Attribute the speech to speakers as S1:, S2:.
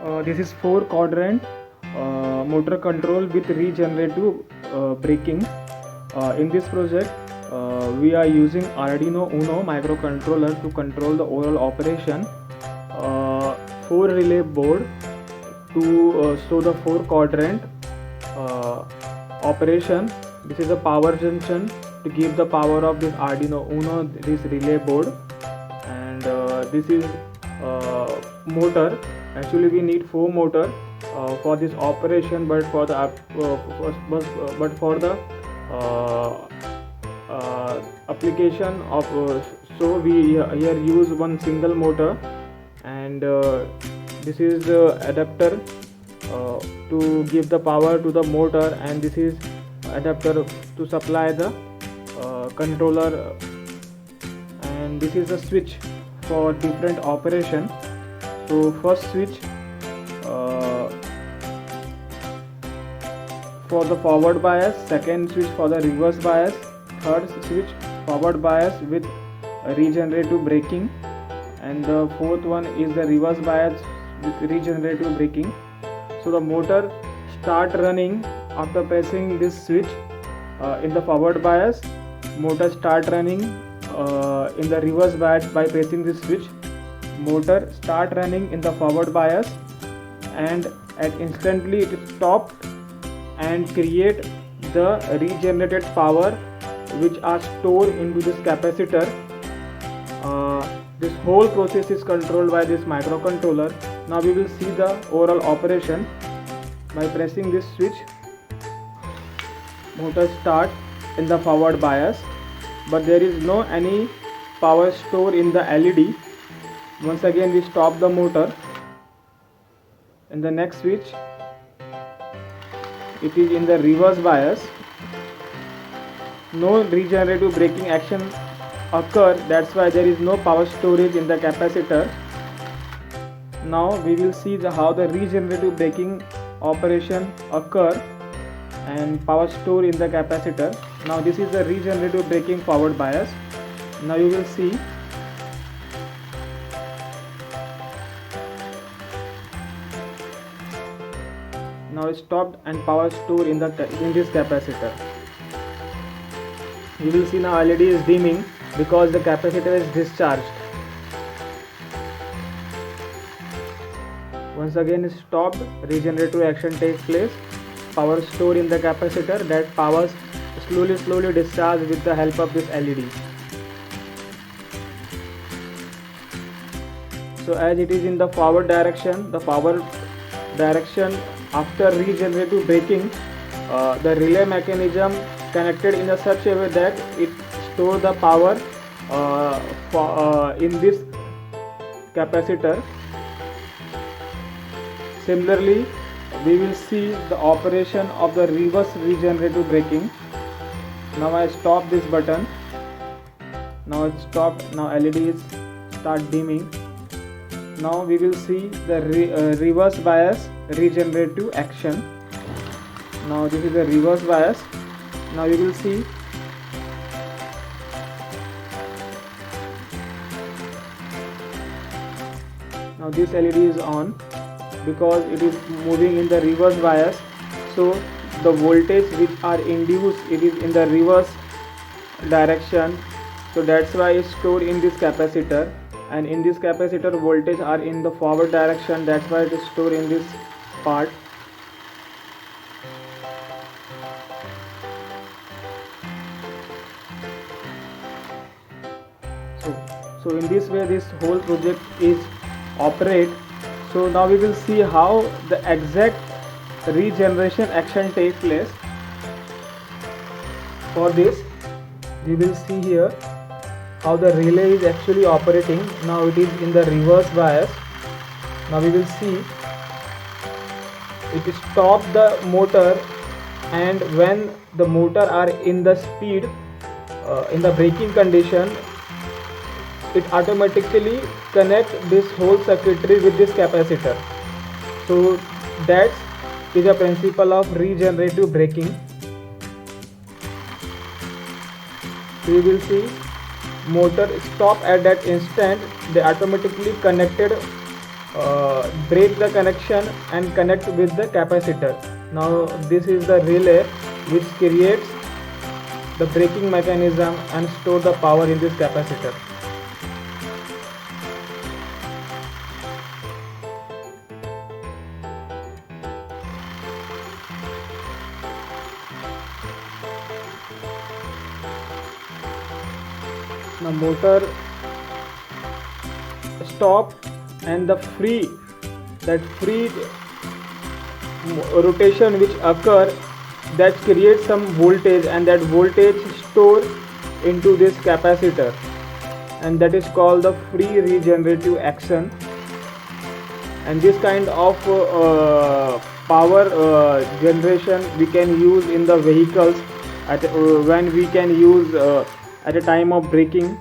S1: This is 4 quadrant motor control with regenerative braking. In this project, we are using Arduino Uno microcontroller to control the overall operation. 4 relay board to show the 4 quadrant operation. This is a power junction to give the power of this Arduino Uno, this relay board, and this is motor. Actually we need 4 motor for this operation, but for the application of so we here use one single motor, and this is the adapter to give the power to the motor, and this is adapter to supply the controller, and this is a switch for different operation. So first switch for the forward bias, second switch for the reverse bias, third switch forward bias with regenerative braking, and the fourth one is the reverse bias with regenerative braking. So the motor start running after pressing this switch in the forward bias. Motor start running in the reverse bias by pressing this switch. Motor start running in the forward bias, and at instantly it stopped and create the regenerated power which are stored into this capacitor. This whole process is controlled by this microcontroller. Now we will see the overall operation. By pressing this switch, motor start in the forward bias, but there is no any power store in the LED. Once again we stop the motor. In the next switch, it is in the reverse bias. No regenerative braking action occur, that's why there is no power storage in the capacitor. Now we will see how the regenerative braking operation occur and power store in the capacitor. Now this is the regenerative braking forward bias. Now you will see now it stopped and power store in this capacitor. You will see now LED is dimming because the capacitor is discharged. Once again it stopped, regenerative action takes place, power stored in the capacitor, that power slowly discharged with the help of this LED. So as it is in the forward direction, after regenerative braking, the relay mechanism connected in such a way that it store the power in this capacitor. Similarly, we will see the operation of the reverse regenerative braking. Now I stop this button. Now it stopped. Now LEDs start dimming. Now we will see the reverse bias regenerative action. Now this is the reverse bias. Now you will see now this LED is on because it is moving in the reverse bias. So the voltage which are induced, it is in the reverse direction. So that's why it's stored in this capacitor, and in this capacitor voltage are in the forward direction. That's why it is stored in this part. So in this way this whole project is operate. So now we will see how the exact regeneration action takes place. For this we will see here how the relay is actually operating. Now it is in the reverse bias. Now we will see it stop the motor, and when the motor are in the speed in the braking condition, it automatically connect this whole circuitry with this capacitor. So that is a principle of regenerative braking. So you will see motor stop at that instant, they automatically connected break the connection and connect with the capacitor. Now this is the relay which creates the braking mechanism and store the power in this capacitor. Now motor stop, and the free rotation which occur, that creates some voltage, and that voltage store into this capacitor, and that is called the free regenerative action. And this kind of power generation we can use in the vehicles when we can use at a time of braking.